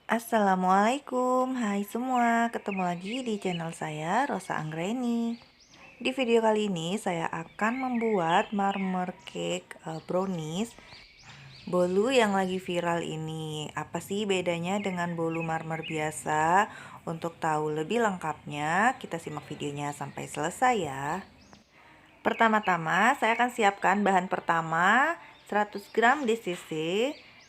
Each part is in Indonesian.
Assalamualaikum, hai semua, ketemu lagi di channel saya, Rosa Anggreni. Di video kali ini saya akan membuat marmer cake brownies. Bolu yang lagi viral ini, apa sih bedanya dengan bolu marmer biasa? Untuk tahu lebih lengkapnya, kita simak videonya sampai selesai ya. Pertama-tama, saya akan siapkan bahan pertama 100 gram DCC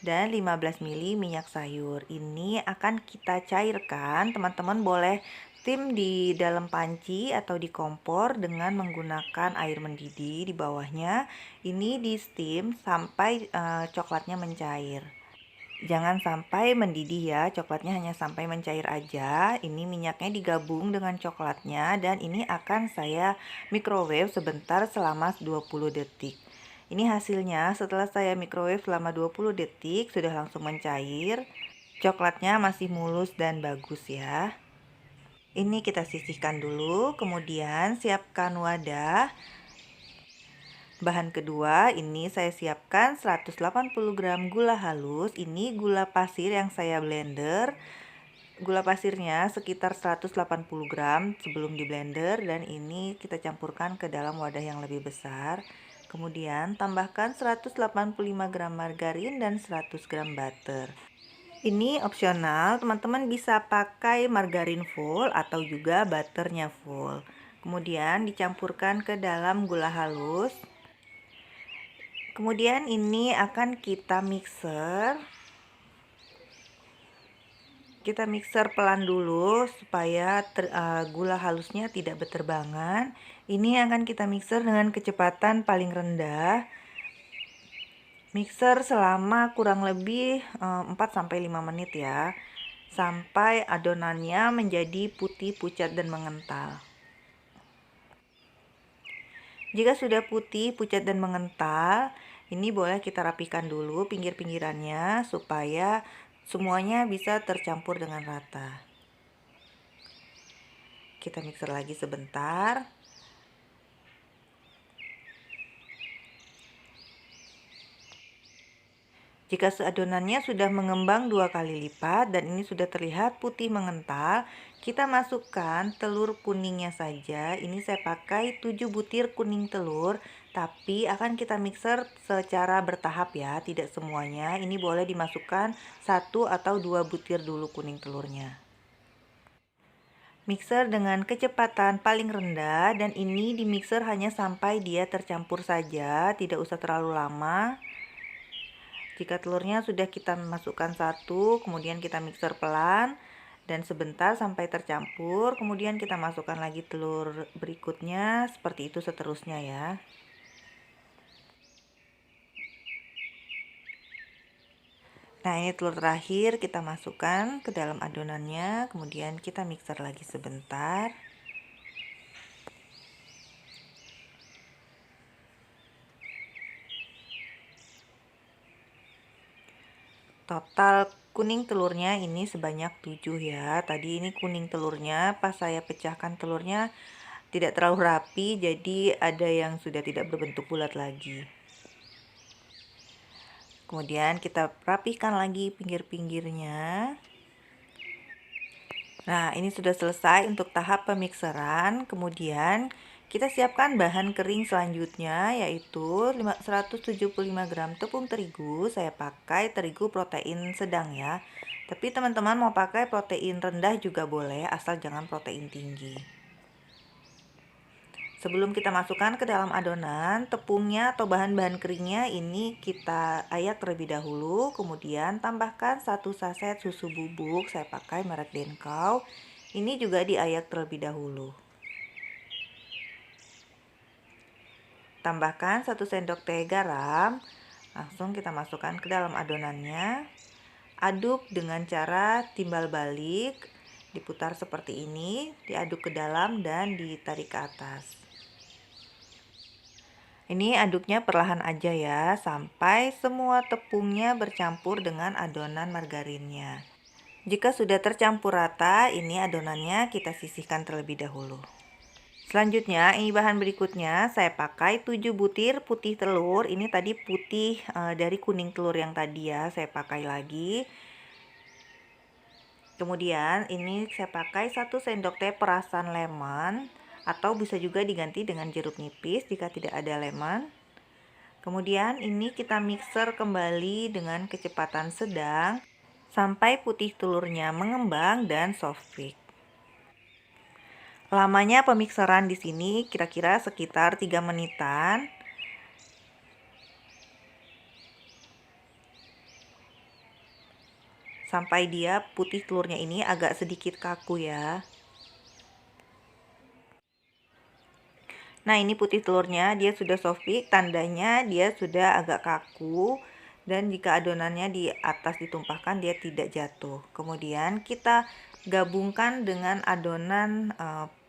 dan 15 ml minyak sayur. Ini akan kita cairkan. Teman-teman boleh steam di dalam panci atau di kompor dengan menggunakan air mendidih di bawahnya. Ini di steam sampai coklatnya mencair. Jangan sampai mendidih ya, coklatnya hanya sampai mencair aja. Ini minyaknya digabung dengan coklatnya dan ini akan saya microwave sebentar selama 20 detik. Ini hasilnya setelah saya microwave selama 20 detik sudah langsung mencair. Coklatnya masih mulus dan bagus ya. Ini kita sisihkan dulu, kemudian siapkan wadah. Bahan kedua, ini saya siapkan 180 gram gula halus. Ini gula pasir yang saya blender. Gula pasirnya sekitar 180 gram sebelum di blender, dan ini kita campurkan ke dalam wadah yang lebih besar. Kemudian tambahkan 185 gram margarin dan 100 gram butter. Ini opsional, teman-teman bisa pakai margarin full atau juga butternya full. Kemudian dicampurkan ke dalam gula halus. Kemudian ini akan kita mixer. Kita mixer pelan dulu supaya gula halusnya tidak berterbangan. Ini akan kita mixer dengan kecepatan paling rendah. Mixer selama kurang lebih 4-5 menit ya. Sampai adonannya menjadi putih, pucat, dan mengental. Jika sudah putih, pucat, dan mengental, ini boleh kita rapikan dulu pinggir-pinggirannya supaya semuanya bisa tercampur dengan rata. Kita mixer lagi sebentar. Jika adonannya sudah mengembang 2 kali lipat dan ini sudah terlihat putih mengental, kita masukkan telur kuningnya saja. Ini saya pakai 7 butir kuning telur, tapi akan kita mixer secara bertahap ya, tidak semuanya. Ini boleh dimasukkan 1 atau 2 butir dulu kuning telurnya. Mixer dengan kecepatan paling rendah, dan ini di mixer hanya sampai dia tercampur saja, tidak usah terlalu lama. Jika telurnya sudah kita masukkan satu, kemudian kita mixer pelan dan sebentar sampai tercampur, kemudian kita masukkan lagi telur berikutnya, seperti itu seterusnya ya. Nah, ini telur terakhir kita masukkan ke dalam adonannya, kemudian kita mixer lagi sebentar. Total kuning telurnya ini sebanyak 7 ya. Tadi ini kuning telurnya, pas saya pecahkan telurnya tidak terlalu rapi, jadi ada yang sudah tidak berbentuk bulat lagi. Kemudian kita rapihkan lagi pinggir-pinggirnya. Nah, ini sudah selesai untuk tahap pemikseran. Kemudian kita siapkan bahan kering selanjutnya, yaitu 175 gram tepung terigu. Saya pakai terigu protein sedang ya. Tapi teman-teman mau pakai protein rendah juga boleh, asal jangan protein tinggi. Sebelum kita masukkan ke dalam adonan, tepungnya atau bahan-bahan keringnya ini kita ayak terlebih dahulu. Kemudian tambahkan 1 saset susu bubuk, saya pakai merek Denkau. Ini juga diayak terlebih dahulu. Tambahkan 1 sendok teh garam. Langsung kita masukkan ke dalam adonannya. Aduk dengan cara timbal balik, diputar seperti ini, diaduk ke dalam dan ditarik ke atas. Ini aduknya perlahan aja ya, sampai semua tepungnya bercampur dengan adonan margarinnya. Jika sudah tercampur rata, ini adonannya kita sisihkan terlebih dahulu. Selanjutnya, ini bahan berikutnya, saya pakai 7 butir putih telur. Ini tadi putih dari kuning telur yang tadi ya, saya pakai lagi. Kemudian ini saya pakai 1 sendok teh perasan lemon, atau bisa juga diganti dengan jeruk nipis jika tidak ada lemon. Kemudian ini kita mixer kembali dengan kecepatan sedang sampai putih telurnya mengembang dan soft peak. Lamanya pemikseran di sini kira-kira sekitar 3 menitan. Sampai dia putih telurnya ini agak sedikit kaku ya. Nah, ini putih telurnya dia sudah soft peak, tandanya dia sudah agak kaku, dan jika adonannya di atas ditumpahkan dia tidak jatuh. Kemudian kita gabungkan dengan adonan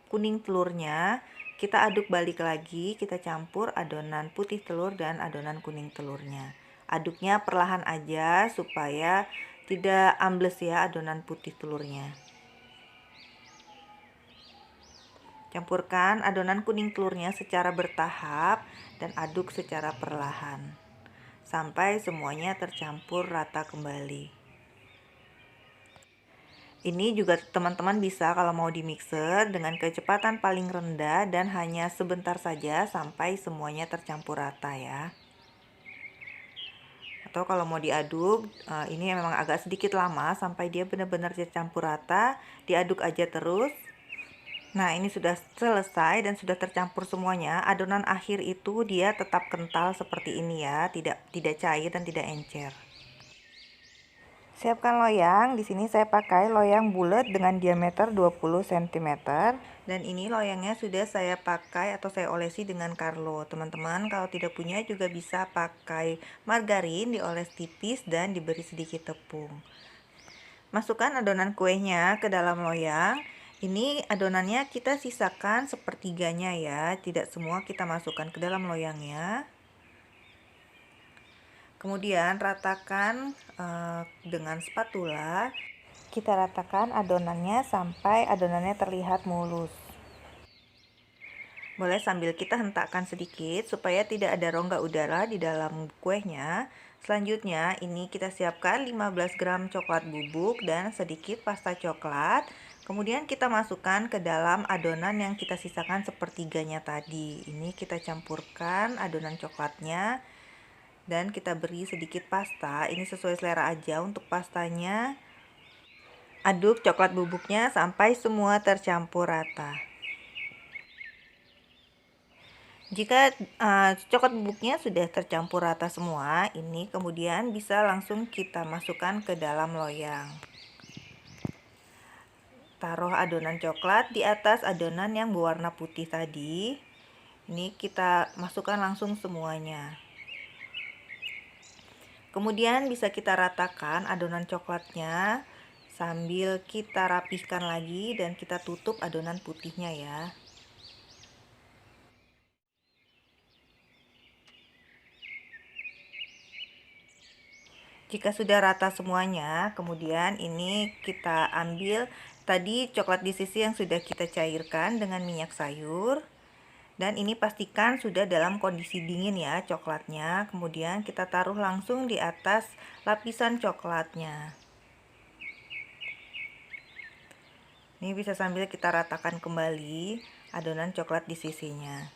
kuning telurnya. Kita aduk balik lagi, kita campur adonan putih telur dan adonan kuning telurnya. Aduknya perlahan aja supaya tidak ambles ya adonan putih telurnya. Campurkan adonan kuning telurnya secara bertahap dan aduk secara perlahan sampai semuanya tercampur rata kembali. Ini juga teman-teman bisa kalau mau di mixer dengan kecepatan paling rendah dan hanya sebentar saja sampai semuanya tercampur rata ya. Atau kalau mau diaduk, ini memang agak sedikit lama sampai dia benar-benar tercampur rata, diaduk aja terus. Nah, ini sudah selesai dan sudah tercampur semuanya. Adonan akhir itu dia tetap kental seperti ini ya, tidak cair dan tidak encer. Siapkan loyang. Di sini saya pakai loyang bulat dengan diameter 20 cm dan ini loyangnya sudah saya pakai atau saya olesi dengan Carlo. Teman-teman kalau tidak punya juga bisa pakai margarin, dioles tipis dan diberi sedikit tepung. Masukkan adonan kuenya ke dalam loyang. Ini adonannya kita sisakan sepertiganya ya, tidak semua kita masukkan ke dalam loyangnya. Kemudian ratakan dengan spatula. Kita ratakan adonannya sampai adonannya terlihat mulus. Boleh sambil kita hentakkan sedikit supaya tidak ada rongga udara di dalam kuenya. Selanjutnya ini kita siapkan 15 gram coklat bubuk dan sedikit pasta coklat. Kemudian kita masukkan ke dalam adonan yang kita sisakan sepertiganya tadi. Ini kita campurkan adonan coklatnya dan kita beri sedikit pasta. Ini sesuai selera aja untuk pastanya. Aduk coklat bubuknya sampai semua tercampur rata. Jika coklat bubuknya sudah tercampur rata semua, ini kemudian bisa langsung kita masukkan ke dalam loyang. Taruh adonan coklat di atas adonan yang berwarna putih tadi. Ini kita masukkan langsung semuanya. Kemudian bisa kita ratakan adonan coklatnya sambil kita rapihkan lagi dan kita tutup adonan putihnya ya. Jika sudah rata semuanya, kemudian ini kita ambil tadi coklat di sisi yang sudah kita cairkan dengan minyak sayur. Dan ini pastikan sudah dalam kondisi dingin ya coklatnya. Kemudian kita taruh langsung di atas lapisan coklatnya. Ini bisa sambil kita ratakan kembali adonan coklat di sisinya.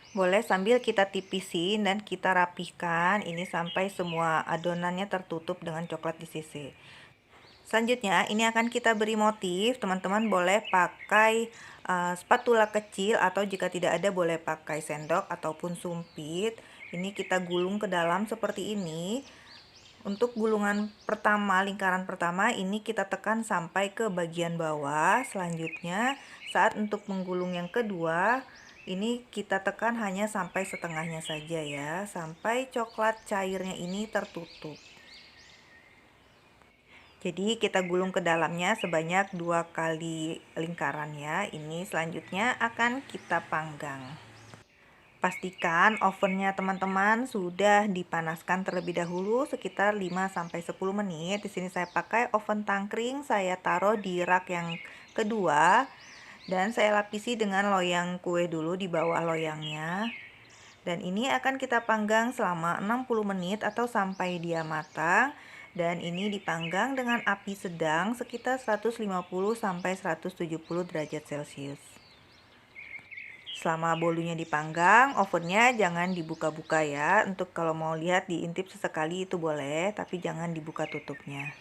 Boleh sambil kita tipisin dan kita rapihkan ini sampai semua adonannya tertutup dengan coklat di sisi. Selanjutnya ini akan kita beri motif. Teman-teman boleh pakai spatula kecil atau jika tidak ada boleh pakai sendok ataupun sumpit. Ini kita gulung ke dalam seperti ini. Untuk gulungan pertama, lingkaran pertama ini kita tekan sampai ke bagian bawah. Selanjutnya saat untuk menggulung yang kedua, ini kita tekan hanya sampai setengahnya saja ya, sampai coklat cairnya ini tertutup. Jadi kita gulung ke dalamnya sebanyak 2 kali lingkaran ya. Ini selanjutnya akan kita panggang. Pastikan ovennya teman-teman sudah dipanaskan terlebih dahulu sekitar 5-10 menit. Di sini saya pakai oven tangkring, saya taruh di rak yang kedua dan saya lapisi dengan loyang kue dulu di bawah loyangnya. Dan ini akan kita panggang selama 60 menit atau sampai dia matang. Dan ini dipanggang dengan api sedang sekitar 150 sampai 170 derajat Celcius. Selama bolunya dipanggang, ovennya jangan dibuka-buka ya. Untuk kalau mau lihat diintip sesekali itu boleh, tapi jangan dibuka tutupnya.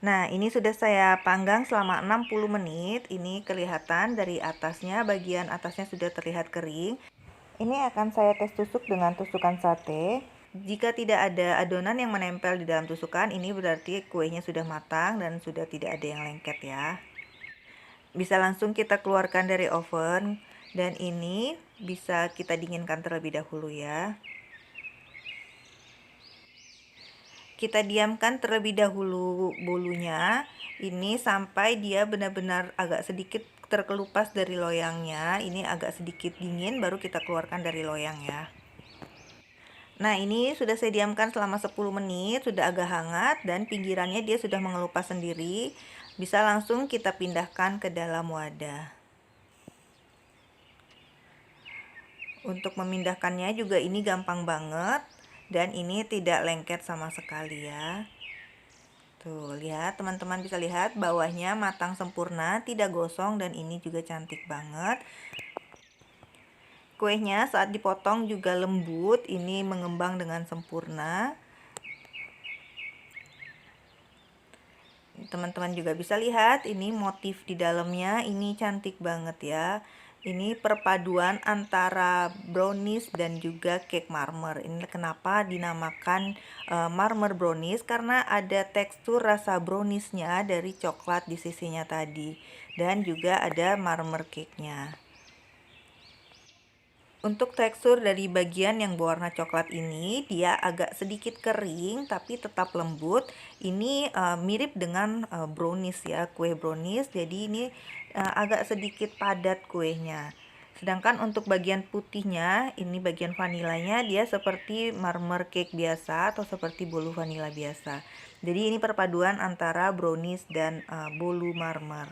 Nah, ini sudah saya panggang selama 60 menit. Ini kelihatan dari atasnya, bagian atasnya sudah terlihat kering. Ini akan saya tes tusuk dengan tusukan sate. Jika tidak ada adonan yang menempel di dalam tusukan, ini berarti kuenya sudah matang dan sudah tidak ada yang lengket ya. Bisa langsung kita keluarkan dari oven, dan ini bisa kita dinginkan terlebih dahulu ya. Kita diamkan terlebih dahulu bolunya ini sampai dia benar-benar agak sedikit terkelupas dari loyangnya. Ini agak sedikit dingin, baru kita keluarkan dari loyang ya. Nah, ini sudah saya diamkan selama 10 menit, sudah agak hangat dan pinggirannya dia sudah mengelupas sendiri. Bisa langsung kita pindahkan ke dalam wadah. Untuk memindahkannya juga ini gampang banget. Dan ini tidak lengket sama sekali ya. Tuh, lihat teman-teman, bisa lihat bawahnya matang sempurna, tidak gosong, dan ini juga cantik banget. Kuenya saat dipotong juga lembut, ini mengembang dengan sempurna. Teman-teman juga bisa lihat ini motif di dalamnya, ini cantik banget ya. Ini perpaduan antara brownies dan juga cake marmer. Ini kenapa dinamakan marmer brownies, karena ada tekstur rasa browniesnya dari coklat di sisinya tadi. Dan juga ada marmer cake-nya. Untuk tekstur dari bagian yang berwarna coklat ini, dia agak sedikit kering tapi tetap lembut. Ini mirip dengan brownies ya, kue brownies. Jadi ini agak sedikit padat kuenya. Sedangkan untuk bagian putihnya, ini bagian vanilanya, dia seperti marmer cake biasa atau seperti bolu vanila biasa. Jadi ini perpaduan antara brownies dan bolu marmer.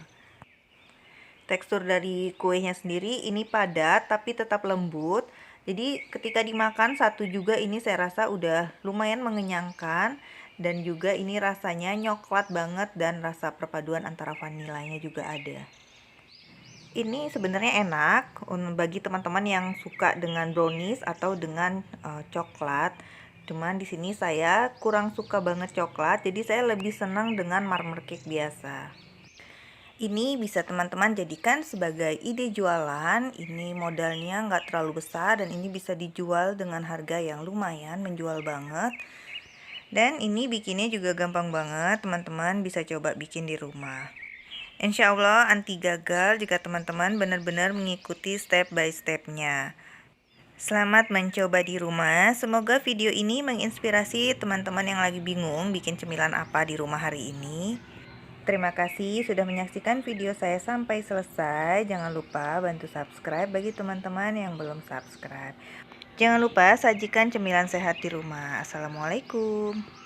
Tekstur dari kuenya sendiri ini padat tapi tetap lembut. Jadi ketika dimakan satu juga ini saya rasa udah lumayan mengenyangkan. Dan juga ini rasanya coklat banget dan rasa perpaduan antara vanilanya juga ada. Ini sebenarnya enak bagi teman-teman yang suka dengan brownies atau dengan coklat. Cuman di sini saya kurang suka banget coklat, jadi saya lebih senang dengan marmer cake biasa. Ini bisa teman-teman jadikan sebagai ide jualan. Ini modalnya nggak terlalu besar dan ini bisa dijual dengan harga yang lumayan, menjual banget. Dan ini bikinnya juga gampang banget, teman-teman bisa coba bikin di rumah. Insya Allah anti gagal jika teman-teman benar-benar mengikuti step by stepnya. Selamat mencoba di rumah. Semoga video ini menginspirasi teman-teman yang lagi bingung bikin cemilan apa di rumah hari ini. Terima kasih sudah menyaksikan video saya sampai selesai. Jangan lupa bantu subscribe bagi teman-teman yang belum subscribe. Jangan lupa sajikan cemilan sehat di rumah. Assalamualaikum.